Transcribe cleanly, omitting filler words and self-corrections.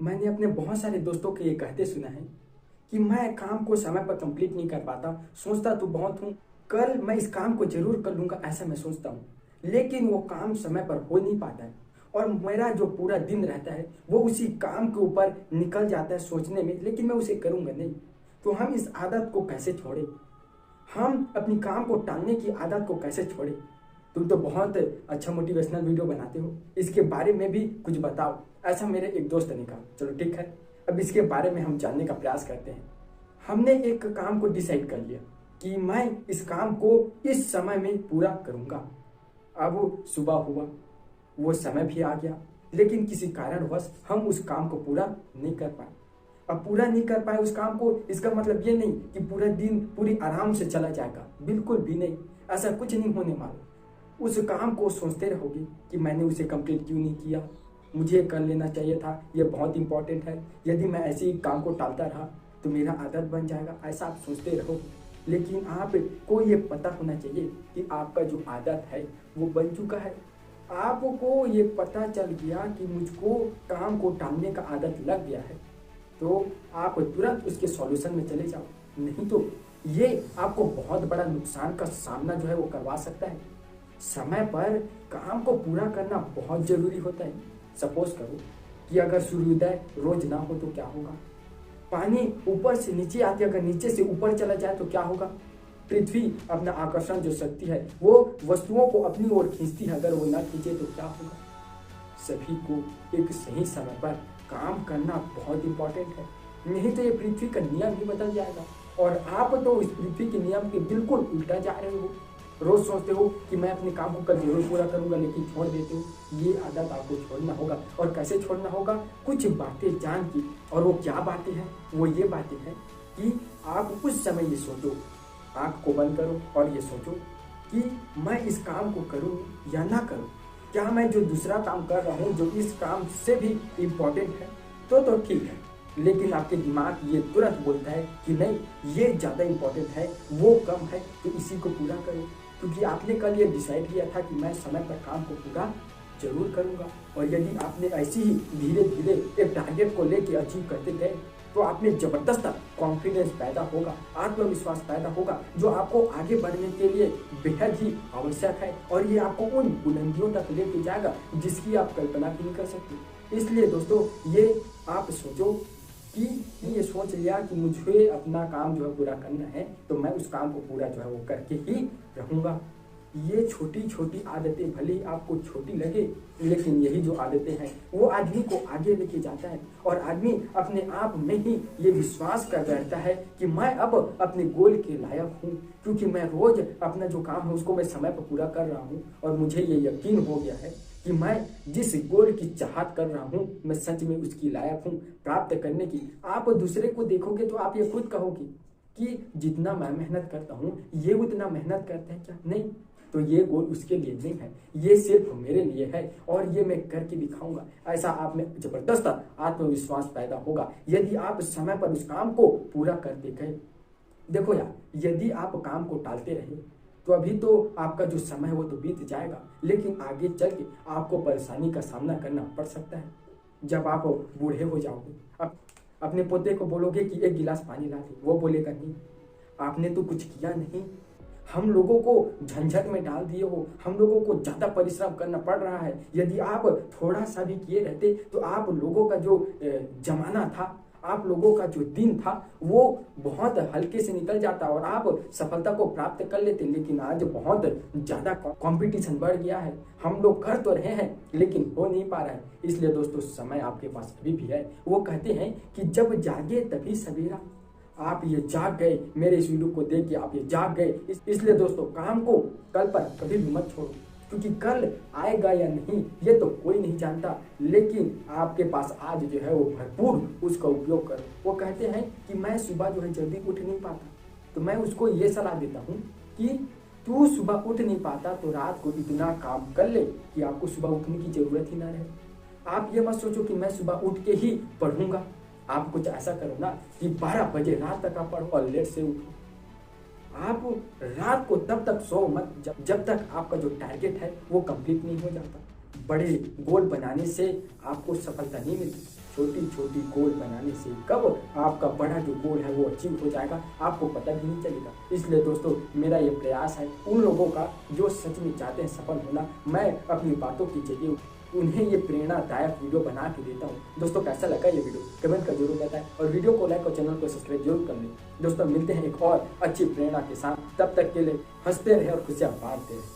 मैंने अपने बहुत सारे दोस्तों के ये कहते सुना है कि मैं काम को समय पर कंप्लीट नहीं कर पाता, सोचता तो बहुत हूँ, कल मैं इस काम को जरूर कर लूँगा, ऐसा मैं सोचता हूँ, लेकिन वो काम समय पर हो नहीं पाता है और मेरा जो पूरा दिन रहता है वो उसी काम के ऊपर निकल जाता है सोचने में, लेकिन मैं उसे करूँगा नहीं। तो हम इस आदत को कैसे छोड़ें? हम अपनी काम को टालने की आदत को कैसे छोड़ें? तुम तो बहुत अच्छा मोटिवेशनल वीडियो बनाते हो, इसके बारे में भी कुछ बताओ, ऐसा मेरे एक दोस्त ने कहा। चलो ठीक है, अब इसके बारे में हम जानने का प्रयास करते हैं। हमने एक काम को डिसाइड कर लिया कि मैं इस काम को इस समय में पूरा करूंगा। अब सुबह हुआ, वो समय भी आ गया, लेकिन किसी कारणवश हम उस काम को पूरा नहीं कर पाए। अब पूरा नहीं कर पाए उस काम को, इसका मतलब ये नहीं कि पूरा दिन पूरी आराम से चला जाएगा, बिल्कुल भी नहीं, ऐसा कुछ नहीं होने वाला। उस काम को सोचते रहोगे कि मैंने उसे कंप्लीट क्यों नहीं किया, मुझे कर लेना चाहिए था, ये बहुत इंपॉर्टेंट है, यदि मैं ऐसे ही काम को टालता रहा तो मेरा आदत बन जाएगा, ऐसा आप सोचते रहोगे। लेकिन आपको ये पता होना चाहिए कि आपका जो आदत है वो बन चुका है। आपको ये पता चल गया कि मुझको काम को टालने का आदत लग गया है, तो आप तुरंत उसके सॉल्यूशन में चले जाओ, नहीं तो ये आपको बहुत बड़ा नुकसान का सामना जो है वो करवा सकता है। समय पर काम को पूरा करना बहुत जरूरी होता है। सपोज करो कि अगर सूर्योदय रोज ना हो तो क्या होगा? पानी ऊपर से नीचे आती, अगर नीचे से ऊपर चला जाए तो क्या होगा? पृथ्वी अपना आकर्षण जो शक्ति है वो वस्तुओं को अपनी ओर खींचती है, अगर वो ना खींचे तो क्या होगा? सभी को एक सही समय पर काम करना बहुत इंपॉर्टेंट है, नहीं तो ये पृथ्वी का नियम ही बदल जाएगा और आप तो इस पृथ्वी के नियम के बिल्कुल उल्टा जा रहे हो। रोज सोचते हो कि मैं अपने काम को कल जरूर पूरा करूंगा, लेकिन छोड़ देते हो। ये आदत आपको छोड़ना होगा, और कैसे छोड़ना होगा? कुछ बातें जान की। और वो क्या बातें हैं? वो ये बातें हैं कि आप उस समय ये सोचो, आंख को बंद करो और ये सोचो कि मैं इस काम को करूं या ना करूं। क्या मैं जो दूसरा काम कर रहा हूं जो इस काम से भी इम्पोर्टेंट है तो ठीक है, लेकिन आपके दिमाग ये तुरंत बोलता है कि नहीं, ये ज़्यादा इम्पोर्टेंट है, वो कम है, तो इसी को पूरा करो। क्योंकि आपने कल ये डिसाइड किया था कि मैं समय पर काम को पूरा जरूर करूंगा। और यदि आपने ऐसे ही धीरे धीरे एक टारगेट को लेके अचीव करते गए तो आप में जबरदस्त कॉन्फिडेंस पैदा होगा, आत्मविश्वास पैदा होगा, जो आपको आगे बढ़ने के लिए बेहद ही आवश्यक है। और ये आपको उन बुलंदियों तक लेके जाएगा जिसकी आप कल्पना भी नहीं कर सकते। इसलिए दोस्तों, ये आप सोचो कि ये सोच लिया कि मुझे अपना काम जो है पूरा करना है, तो मैं उस काम को पूरा जो है वो करके ही रहूँगा। ये छोटी छोटी आदतें भले ही आपको छोटी लगे, लेकिन यही जो आदतें हैं वो आदमी को आगे लेके जाता है और आदमी अपने आप में ही ये विश्वास कर बैठता है कि मैं अब अपने गोल के लायक हूँ, क्योंकि मैं रोज अपना जो काम है उसको मैं समय पर पूरा कर रहा हूँ और मुझे ये यकीन हो गया है कि मैं जिस गोल की चाहत कर रहा हूँ मैं सच में उसकी लायक हूँ प्राप्त करने की। आप दूसरे को देखोगे तो आप ये खुद कहोगे कि जितना मैं मेहनत करता हूँ ये उतना मेहनत करते हैं क्या? नहीं, तो ये गोल उसके लिए नहीं है, ये सिर्फ मेरे लिए है और ये मैं करके दिखाऊंगा। ऐसा आप में जबरदस्त आत्मविश्वास पैदा होगा यदि आप समय पर उस काम को पूरा करते गए। देखो यार, यदि आप काम को टालते रहे तो अभी तो आपका जो समय है वो तो बीत जाएगा, लेकिन आगे चल के आपको परेशानी का सामना करना पड़ सकता है। जब आप बूढ़े हो जाओगे, अब अपने पोते को बोलोगे कि एक गिलास पानी ला दे, वो बोलेगा नहीं, आपने तो कुछ किया नहीं, हम लोगों को झंझट में डाल दिए हो, हम लोगों को ज़्यादा परिश्रम करना पड़ रहा है। यदि आप थोड़ा सा भी किए रहते तो आप लोगों का जो जमाना था, आप लोगों का जो दिन था वो बहुत हल्के से निकल जाता और आप सफलता को प्राप्त कर लेते। लेकिन आज बहुत ज़्यादा कंपटीशन बढ़ गया है, हम लोग कर तो रहे हैं लेकिन हो नहीं पा रहा है। इसलिए दोस्तों, समय आपके पास अभी भी है। वो कहते हैं कि जब जागे तभी सवेरा। आप ये जाग गए, मेरे इस वीडियो को देख के आप ये जाग गए, इसलिए दोस्तों काम को कल पर कभी भी मत छोड़ो, क्योंकि कल आएगा या नहीं ये तो कोई नहीं जानता, लेकिन आपके पास आज जो है वो भरपूर उसका उपयोग करो। वो कहते हैं कि मैं सुबह जो है जल्दी उठ नहीं पाता, तो मैं उसको ये सलाह देता हूँ कि तू सुबह उठ नहीं पाता तो रात को इतना काम कर ले कि आपको सुबह उठने की जरूरत ही ना रहे। आप ये मत सोचो कि मैं सुबह उठ के ही पढ़ूंगा। आप कुछ ऐसा करो ना कि 12 बजे रात तक आप पढ़ो और लेट से उठो। आप रात को तब तक सो मत जब तक आपका जो टारगेट है वो कंप्लीट नहीं हो जाता। बड़े गोल बनाने से आपको सफलता नहीं मिलती, छोटी छोटी गोल बनाने से कब आपका बड़ा जो गोल है वो अचीव हो जाएगा आपको पता भी नहीं चलेगा। इसलिए दोस्तों मेरा ये प्रयास है उन लोगों का जो सच में चाहते हैं सफल होना, मैं अपनी बातों की जरिए उन्हें ये प्रेरणादायक वीडियो बना के देता हूँ। दोस्तों कैसा लगा ये वीडियो कमेंट कर जरूर बताएं और वीडियो को लाइक और चैनल को सब्सक्राइब जरूर कर लें। दोस्तों मिलते हैं एक और अच्छी प्रेरणा के साथ, तब तक के लिए हंसते रहे और खुशियाँ बांटते रहे।